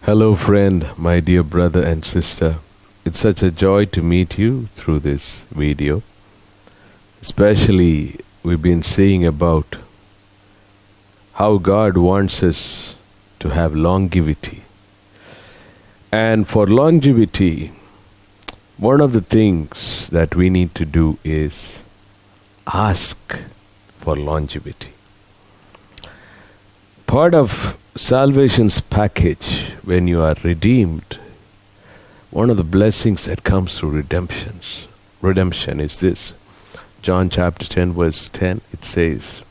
Hello, friend, my dear brother and sister. It's such a joy to meet you through this video. Especially, we've been seeing about how God wants us to have longevity. And for longevity, one of the things that we need to do is ask for longevity. Part of salvation's package, when you are redeemed, one of the blessings that comes through redemption is this. John chapter 10 verse 10, it says,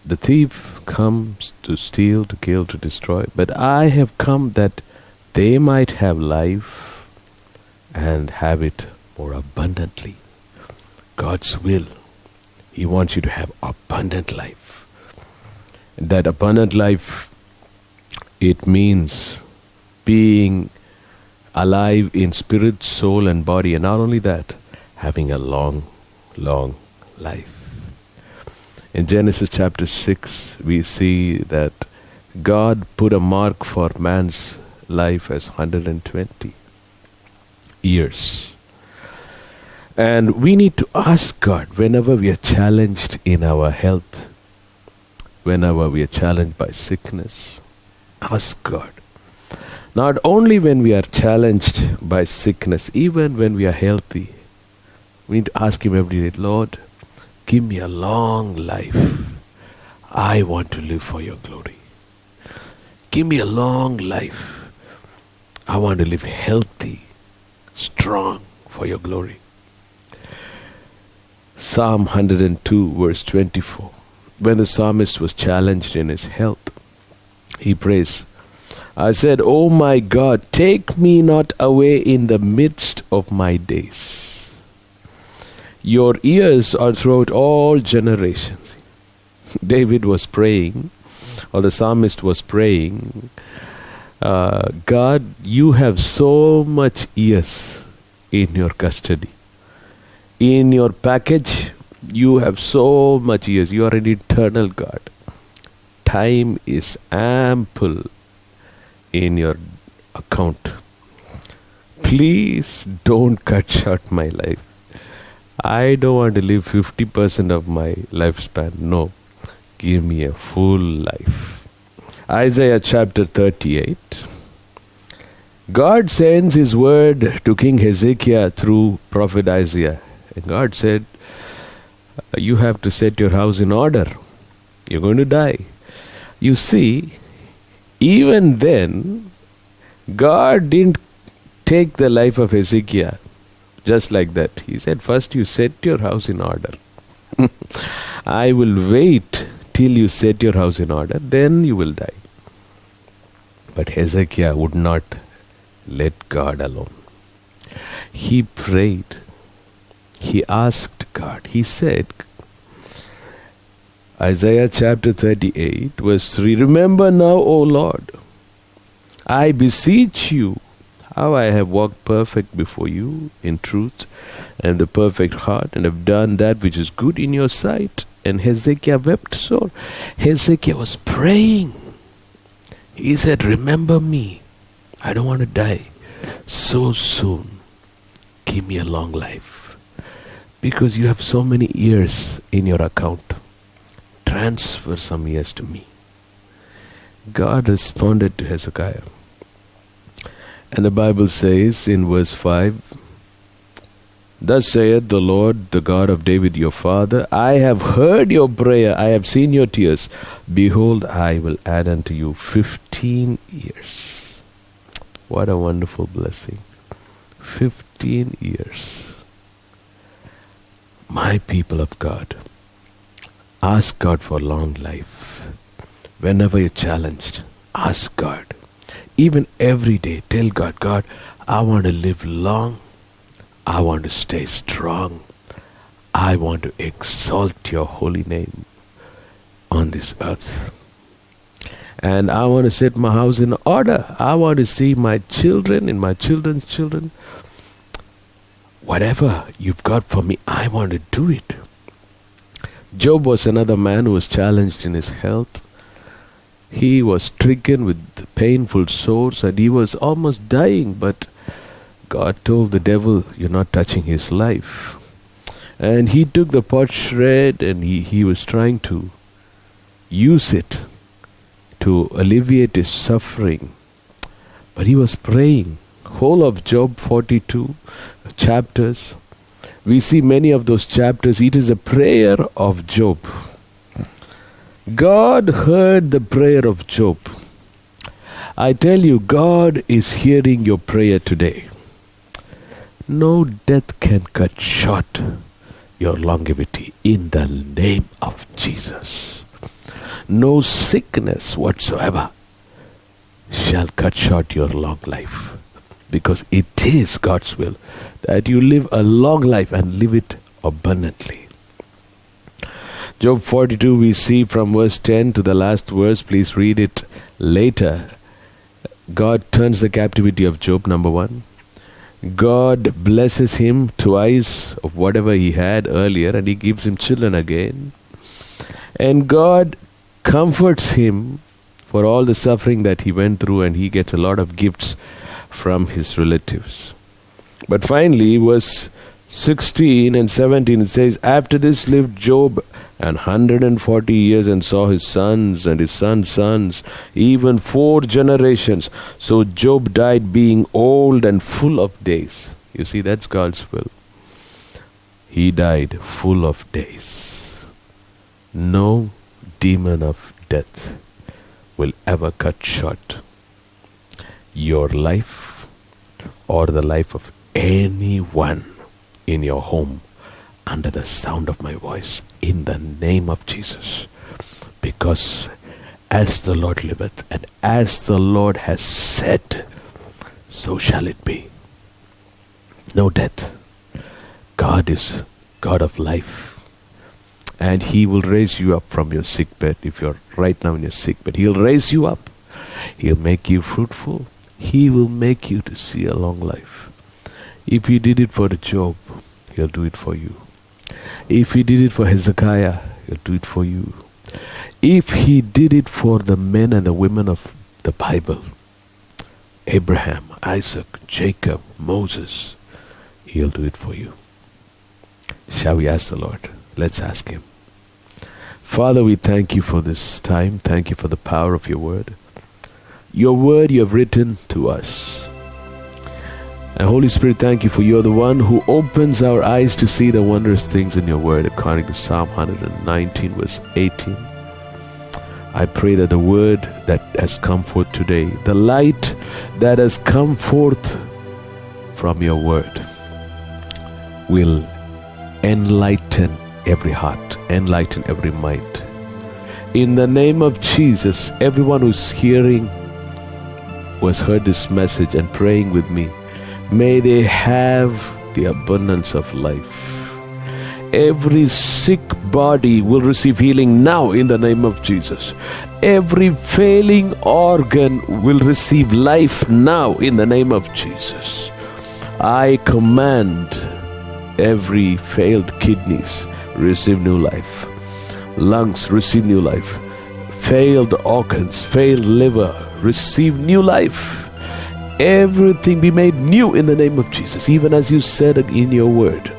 "The thief comes to steal, to kill, to destroy, but I have come that they might have life and have it more abundantly." God's will. He wants you to have abundant life. That abundant life, it means being alive in spirit, soul and body, and not only that, having a long life. In Genesis chapter 6, we see that God put a mark for man's life as 120 years. And we need to ask God whenever we are challenged in our health, whenever we are challenged by sickness, ask God. Not only when we are challenged by sickness, even when we are healthy, we need to ask Him every day, "Lord, give me a long life. I want to live for your glory. Give me a long life. I want to live healthy, strong for your glory." Psalm 102 verse 24. When the psalmist was challenged in his health, he prays, "I said, O my God, take me not away in the midst of my days. Your ears are throughout all generations." David was praying, or the psalmist was praying, God, you have so much years in your custody. In your package, you have so much years. You are an eternal God. Time is ample in your account. Please don't cut short my life. I don't want to live 50% of my lifespan. No, give me a full life. Isaiah chapter 38. God sends His word to King Hezekiah through prophet Isaiah. And God said, you have to set your house in order. You're going to die. You see, even then, God didn't take the life of Hezekiah just like that. He said, first you set your house in order. I will wait till you set your house in order, then you will die. But Hezekiah would not let God alone. He prayed. He asked God. He said, Isaiah chapter 38 verse 3, "Remember now, O Lord, I beseech you, how I have walked perfect before you in truth and the perfect heart, and have done that which is good in your sight." And Hezekiah wept sore. Hezekiah was praying. He said, "Remember me. I don't want to die so soon. Give me a long life. Because you have so many years in your account. Transfer some years to me." God responded to Hezekiah. And the Bible says in verse 5, "Thus saith the Lord, the God of David your father, I have heard your prayer, I have seen your tears. Behold, I will add unto you 15 years. What a wonderful blessing. 15 years. My people of God, ask God for long life. Whenever you're challenged, ask God. Even every day, tell God, "God, I want to live long. I want to stay strong. I want to exalt your holy name on this earth. And I want to set my house in order. I want to see my children and my children's children. Whatever you've got for me, I want to do it." Job was another man who was challenged in his health. He was stricken with painful sores and he was almost dying, but God told the devil, "You're not touching his life." And he took the potsherd and he was trying to use it to alleviate his suffering. But he was praying. Whole of Job 42 chapters, we see many of those chapters. It is a prayer of Job. God heard the prayer of Job. I tell you, God is hearing your prayer today. No death can cut short your longevity in the name of Jesus. No sickness whatsoever shall cut short your long life, because it is God's will that you live a long life and live it abundantly. Job 42, we see from verse 10 to the last verse. Please read it later. God turns the captivity of Job, number one. God blesses him twice of whatever he had earlier, and he gives him children again. And God comforts him for all the suffering that he went through, and he gets a lot of gifts from his relatives. But finally, verse 16 and 17, it says, "After this lived Job 140 years and saw his sons and his sons' sons, even 4 generations. So Job died being old and full of days." You see, that's God's will. He died full of days. No demon of death will ever cut short your life or the life of anyone in your home under the sound of my voice, in the name of Jesus. Because as the Lord liveth and as the Lord has said, so shall it be. No death. God is God of life, and He will raise you up from your sick bed. If you're right now in your sick bed, He'll raise you up. He'll make you fruitful. He will make you to see a long life. If He did it for the Job, He'll do it for you. If He did it for Hezekiah, He'll do it for you. If He did it for the men and the women of the Bible, Abraham, Isaac, Jacob, Moses, He'll do it for you. Shall we ask the Lord? Let's ask Him. Father, we thank You for this time. Thank You for the power of Your word. Your word You have written to us. And Holy Spirit, thank You for You're the one who opens our eyes to see the wondrous things in Your word, according to Psalm 119 verse 18. I pray that the word that has come forth today, the light that has come forth from Your word, will enlighten every heart, enlighten every mind. In the name of Jesus, everyone who's hearing, who has heard this message and praying with me, may they have the abundance of life. Every sick body will receive healing now in the name of Jesus. Every failing organ will receive life now in the name of Jesus. I command every failed kidneys receive new life. Lungs receive new life. Failed organs, failed liver receive new life. Everything be made new in the name of Jesus. Even as You said in Your word,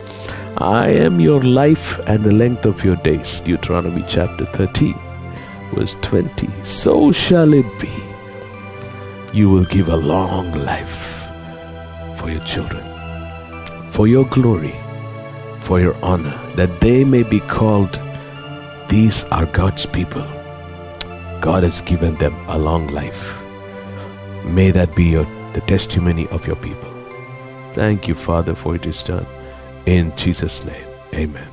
I am your life and the length of your days. Deuteronomy chapter 13 verse 20. So shall it be. You will give a long life for Your children, for Your glory, for Your honor, that they may be called, these are God's people. God has given them a long life. May that be the testimony of Your people. Thank You, Father, for it is done. In Jesus' name, amen.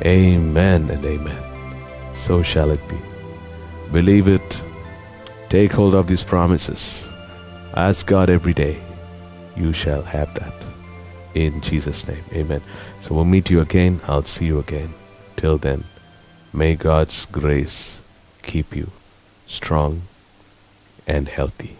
Amen and amen. So shall it be. Believe it. Take hold of these promises. Ask God every day. You shall have that. In Jesus' name, amen. So we'll meet you again. I'll see you again. Till then, may God's grace keep you strong and healthy.